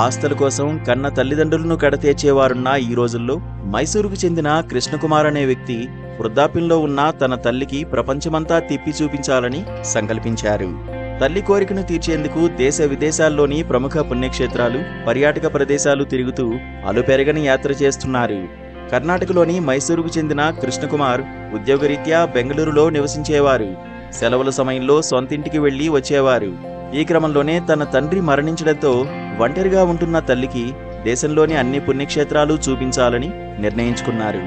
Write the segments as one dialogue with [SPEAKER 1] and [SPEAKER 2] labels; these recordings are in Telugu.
[SPEAKER 1] ఆస్తుల కోసం కన్న తల్లిదండ్రులను కడతేర్చేవారున్న ఈ రోజుల్లో మైసూరుకు చెందిన కృష్ణకుమార్ అనే వ్యక్తి వృద్ధాప్యంలో ఉన్న తన తల్లికి ప్రపంచమంతా తిప్పి చూపించాలని సంకల్పించారు. తల్లి కోరికను తీర్చేందుకు దేశ విదేశాల్లోని ప్రముఖ పుణ్యక్షేత్రాలు, పర్యాటక ప్రదేశాలు తిరుగుతూ అలుపెరగని యాత్ర చేస్తున్నారు. కర్ణాటకలోని మైసూరుకు చెందిన కృష్ణకుమార్ ఉద్యోగరీత్యా బెంగళూరులో నివసించేవారు. సెలవుల సమయంలో సొంతింటికి వెళ్లి వచ్చేవారు. ఈ క్రమంలోనే తన తండ్రి మరణించడంతో ఒంటరిగా ఉంటున్న తల్లికి దేశంలోని అన్ని పుణ్యక్షేత్రాలు చూపించాలని నిర్ణయించుకున్నారు.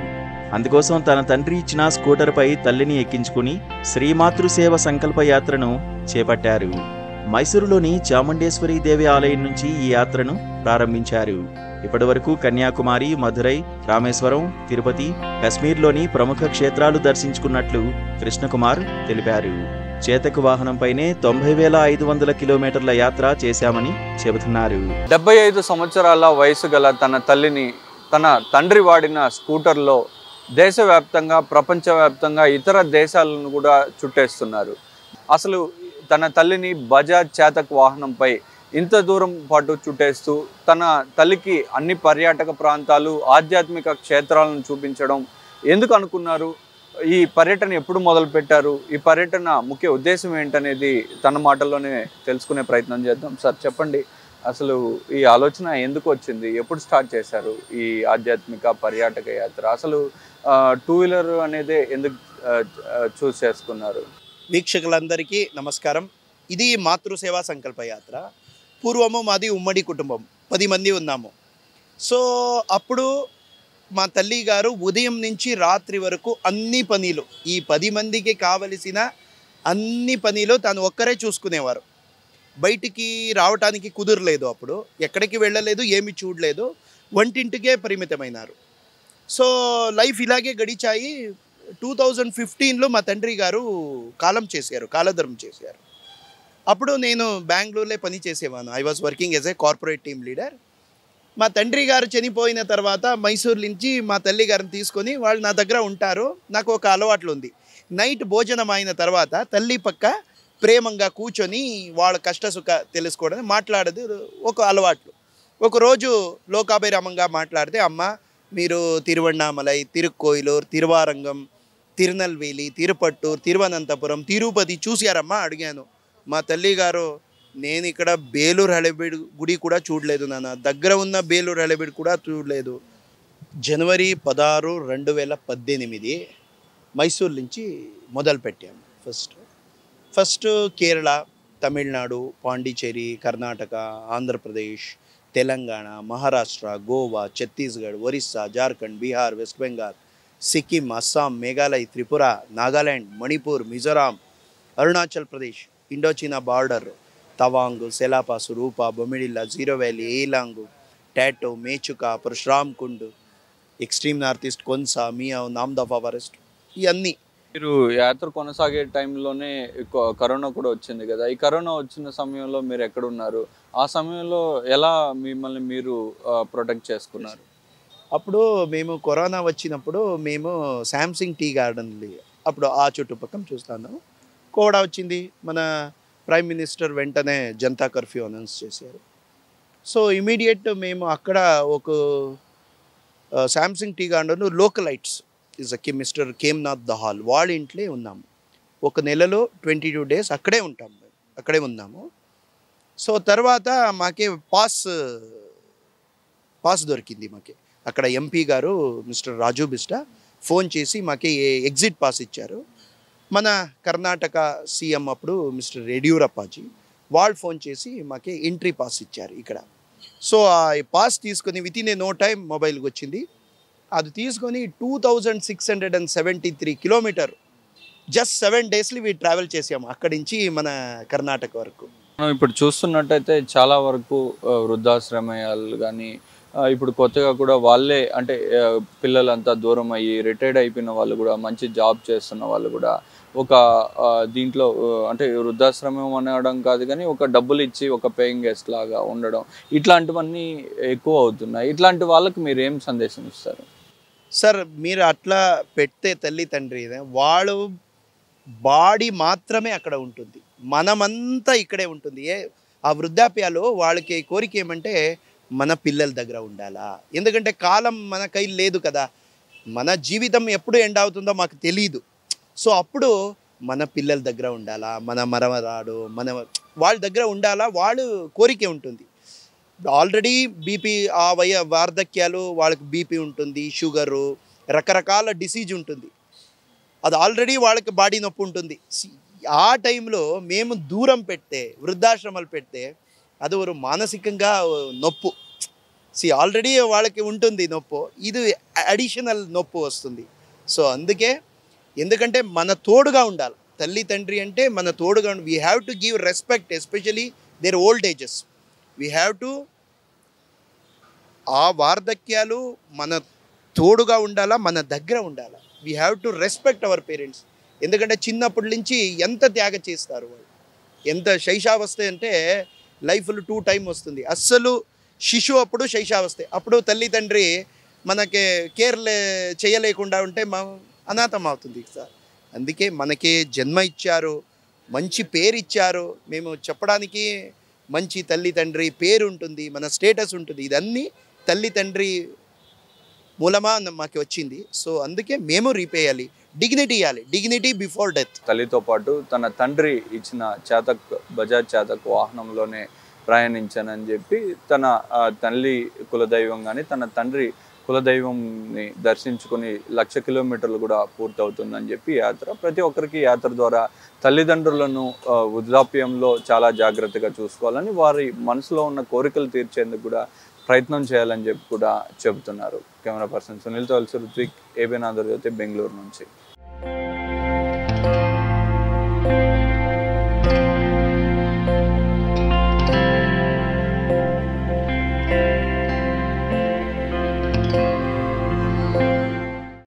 [SPEAKER 1] అందుకోసం తన తండ్రి ఇచ్చిన స్కూటర్పై తల్లిని ఎక్కించుకుని శ్రీమాతృసేవ సంకల్ప యాత్రను చేపట్టారు. మైసూరులోని చాముండేశ్వరి దేవి ఆలయం నుంచి ఈ యాత్రను ప్రారంభించారు. ఇప్పటివరకు కన్యాకుమారి, మధురై, రామేశ్వరం, తిరుపతి, కశ్మీర్లోని ప్రముఖ క్షేత్రాలు దర్శించుకున్నట్లు కృష్ణకుమార్ తెలిపారు. చేతకు వాహనంపైనే 90,500 కిలోమీటర్ల యాత్ర చేశామని చెబుతున్నారు.
[SPEAKER 2] 75 సంవత్సరాల వయసు గల తన తల్లిని తన తండ్రి వాడిన స్కూటర్లో దేశవ్యాప్తంగా, ప్రపంచవ్యాప్తంగా ఇతర దేశాలను కూడా చుట్టేస్తున్నారు. అసలు తన తల్లిని బజాజ్ చేతక్ వాహనంపై ఇంత దూరం పాటు చుట్టేస్తూ తన తల్లికి అన్ని పర్యాటక ప్రాంతాలు, ఆధ్యాత్మిక క్షేత్రాలను చూపించడం ఎందుకు అనుకున్నారు? ఈ పర్యటన ఎప్పుడు మొదలుపెట్టారు? ఈ పర్యటన ముఖ్య ఉద్దేశం ఏంటనేది తన మాటల్లోనే తెలుసుకునే ప్రయత్నం చేద్దాం. సార్ చెప్పండి, అసలు ఈ ఆలోచన ఎందుకు వచ్చింది? ఎప్పుడు స్టార్ట్ చేశారు ఈ ఆధ్యాత్మిక పర్యాటక యాత్ర? అసలు టూ వీలర్ అనేది ఎందుకు చూస్ చేసుకున్నారు?
[SPEAKER 3] వీక్షకులందరికీ నమస్కారం. ఇది మాతృసేవా సంకల్ప యాత్ర. పూర్వము మాది ఉమ్మడి కుటుంబం, 10 మంది ఉన్నాము. సో అప్పుడు మా తల్లి గారు ఉదయం నుంచి రాత్రి వరకు అన్ని పనులు, ఈ 10 మందికి కావలసిన అన్ని పనులు తను ఒక్కరే చూసుకునేవారు. బయటికి రావటానికి కుదరలేదు. అప్పుడు ఎక్కడికి వెళ్ళలేదు, ఏమి చూడలేదు, వంటింటికే పరిమితమైనారు. సో లైఫ్ ఇలాగే గడిచాయి. 2015లో మా తండ్రి గారు కాలధర్మం చేశారు. అప్పుడు నేను బెంగళూరులో పని చేసేవాను. I was working as a corporate team leader. మా తండ్రి గారు చనిపోయిన తర్వాత మైసూరు నుంచి మా తల్లి గారిని తీసుకొని వాళ్ళు నా దగ్గర ఉంటారు. నాకు ఒక అలవాట్లు ఉంది. నైట్ భోజనం అయిన తర్వాత తల్లి పక్క ప్రేమంగా కూర్చొని వాళ్ళ కష్టసుఖ తెలుసుకోవడం, మాట్లాడేది ఒక అలవాట్లు. ఒకరోజు లోకాభిరామంగా మాట్లాడితే, అమ్మ మీరు తిరువణ్ణామలై, తిరుక్కోయిలూరు, తిరువారంగం, తిరునల్వేలి, తిరుపట్టూరు, తిరువనంతపురం, తిరుపతి చూశారమ్మా అడిగాను. మా తల్లి గారు, నేను ఇక్కడ బేలూరు హళేబీడు గుడి కూడా చూడలేదు నాన్న, దగ్గర ఉన్న బేలూరు హళేబీడు కూడా చూడలేదు. జనవరి 16, 2018 మైసూరు నుంచి మొదలుపెట్టాము. First Kerala, Tamil Nadu, Pondicherry, Karnataka, Andhra Pradesh, Telangana, Maharashtra, Goa, Chhattisgarh, Orissa, Jharkhand, Bihar, West Bengal, Sikkim, Assam, Meghalaya, Tripura, Nagaland, Manipur, Mizoram, Arunachal Pradesh, Indo China border, Tawang, Sela pass, Rupa, Bomdila, Ziro valley, Along, Tato, Mechuka, Parshuram Kund, extreme north east, Khonsa, Miao, Namdapha forest, ఇవన్నీ.
[SPEAKER 2] మీరు యాత్ర కొనసాగే టైంలోనే కరోనా కూడా వచ్చింది కదా. ఈ కరోనా వచ్చిన సమయంలో మీరు ఎక్కడున్నారు? ఆ సమయంలో ఎలా మిమ్మల్ని మీరు ప్రొటెక్ట్ చేసుకున్నారు?
[SPEAKER 3] అప్పుడు మేము కరోనా వచ్చినప్పుడు మేము శాంసింగ్ టీ గార్డెన్, అప్పుడు ఆ చుట్టుపక్కల చూస్తాను. కోవిడ్ వచ్చింది. మన ప్రైమ్ మినిస్టర్ వెంటనే జనతా కర్ఫ్యూ అనౌన్స్ చేశారు. సో ఇమీడియట్ మేము అక్కడ ఒక Samsing tea garden localites is mister Kemnath Dahal వాళ్ళ ఇంట్లో ఉన్నాము. ఒక నెలలో 22 days అక్కడే ఉంటాము, అక్కడే ఉన్నాము. సో తర్వాత మాకే పాస్ దొరికింది. మాకే అక్కడ ఎంపీ గారు మిస్టర్ రాజు బిస్టా ఫోన్ చేసి మాకే ఎగ్జిట్ పాస్ ఇచ్చారు. మన కర్ణాటక సీఎం అప్పుడు మిస్టర్ యడియూరప్పాజీ వాళ్ళు ఫోన్ చేసి మాకే ఎంట్రీ పాస్ ఇచ్చారు ఇక్కడ. సో ఆ పాస్ తీసుకొని within a no time మొబైల్కి వచ్చింది. అది తీసుకొని 2673 కిలోమీటర్ జస్ట్ 7 daysలో ట్రావెల్ చేసాము అక్కడి నుంచి మన కర్ణాటక వరకు.
[SPEAKER 2] మనం ఇప్పుడు చూస్తున్నట్టయితే చాలా వరకు వృద్ధాశ్రమయాలు కానీ, ఇప్పుడు కొత్తగా కూడా వాళ్ళే అంటే పిల్లలంతా దూరం అయ్యి రిటైర్డ్ అయిపోయిన వాళ్ళు కూడా, మంచి జాబ్ చేస్తున్న వాళ్ళు కూడా ఒక దీంట్లో అంటే వృద్ధాశ్రమం అనడం కాదు కానీ ఒక డబ్బులు ఇచ్చి ఒక పేయింగ్ గెస్ట్ లాగా ఉండడం, ఇట్లాంటివన్నీ ఎక్కువ అవుతున్నాయి. ఇట్లాంటి వాళ్ళకి మీరు ఏం సందేశం ఇస్తారు?
[SPEAKER 3] సార్ మీరు అట్లా పెడితే తల్లి తండ్రి వాళ్ళు బాడీ మాత్రమే అక్కడ ఉంటుంది, మనమంతా ఇక్కడే ఉంటుంది. ఆ వృద్ధాప్యాలు వాళ్ళకి కోరిక ఏమంటే మన పిల్లల దగ్గర ఉండాలా, ఎందుకంటే కాలం మన కై లేదు కదా, మన జీవితం ఎప్పుడు ఎండ్ అవుతుందో మాకు తెలియదు. సో అప్పుడు మన పిల్లల దగ్గర ఉండాలా, మన మరమరాడు మన వాళ్ళ దగ్గర ఉండాలా, వాళ్ళు కోరిక ఉంటుంది. ఆల్రెడీ బీపీ ఆ వార్ధక్యాలు వాళ్ళకి బీపీ ఉంటుంది, షుగరు, రకరకాల డిసీజ్ ఉంటుంది, అది ఆల్రెడీ వాళ్ళకి బాడీ నొప్పి ఉంటుంది. ఆ టైంలో మేము దూరం పెడితే, వృద్ధాశ్రమాలు పెడితే అది ఒక మానసికంగా నొప్పు. ఆల్రెడీ వాళ్ళకి ఉంటుంది నొప్పు, ఇది అడిషనల్ నొప్పు వస్తుంది. సో అందుకే, ఎందుకంటే మన తోడుగా ఉండాలి. తల్లి తండ్రి అంటే మన తోడుగా we have to give respect, especially their old ages. We have to, ఆ వార్ధక్యాలు మన తోడుగా ఉండాలా, మన దగ్గర ఉండాలా. We have to respect our parents. ఎందుకంటే చిన్నప్పటి నుంచి ఎంత త్యాగం చేస్తారు వాళ్ళు, ఎంత శైశావస్థ అంటే లైఫ్లో 2 టైం వస్తుంది. అస్సలు శిశువు అప్పుడు శైశావస్థ, అప్పుడు తల్లి తండ్రి మనకి కేర్ చేయలేకుండా ఉంటే అనాథం అవుతుంది సార్. అందుకే మనకి జన్మ ఇచ్చారు, మంచి పేరు ఇచ్చారు, మేము చెప్పడానికి మంచి తల్లి తండ్రి పేరు ఉంటుంది, మన స్టేటస్ ఉంటుంది, ఇదన్నీ తల్లి తండ్రి మూలమా మాకు వచ్చింది. సో అందుకే మేము రీపేయాలి, డిగ్నిటీ ఇవ్వాలి, డిగ్నిటీ బిఫోర్ డెత్.
[SPEAKER 2] తల్లితో పాటు తన తండ్రి ఇచ్చిన బజాజ్ చేతక్ వాహనంలోనే ప్రయాణించానని చెప్పి తన తల్లి కులదైవం కానీ తన తండ్రి కులదైవంని దర్శించుకొని 1,00,000 కిలోమీటర్లు కూడా పూర్తవుతుందని చెప్పి యాత్ర. ప్రతి ఒక్కరికి యాత్ర ద్వారా తల్లిదండ్రులను వృద్ధాప్యంలో చాలా జాగ్రత్తగా చూసుకోవాలని, వారి మనసులో ఉన్న కోరికలు తీర్చేందుకు కూడా ప్రయత్నం చేయాలని చెప్పి కూడా చెబుతున్నారు. కెమెరా పర్సన్ సునీల్తో కలిసి రుత్విక్, ఏబిఎన్ ఆంధ్రజ్యోతి, బెంగళూరు నుంచి.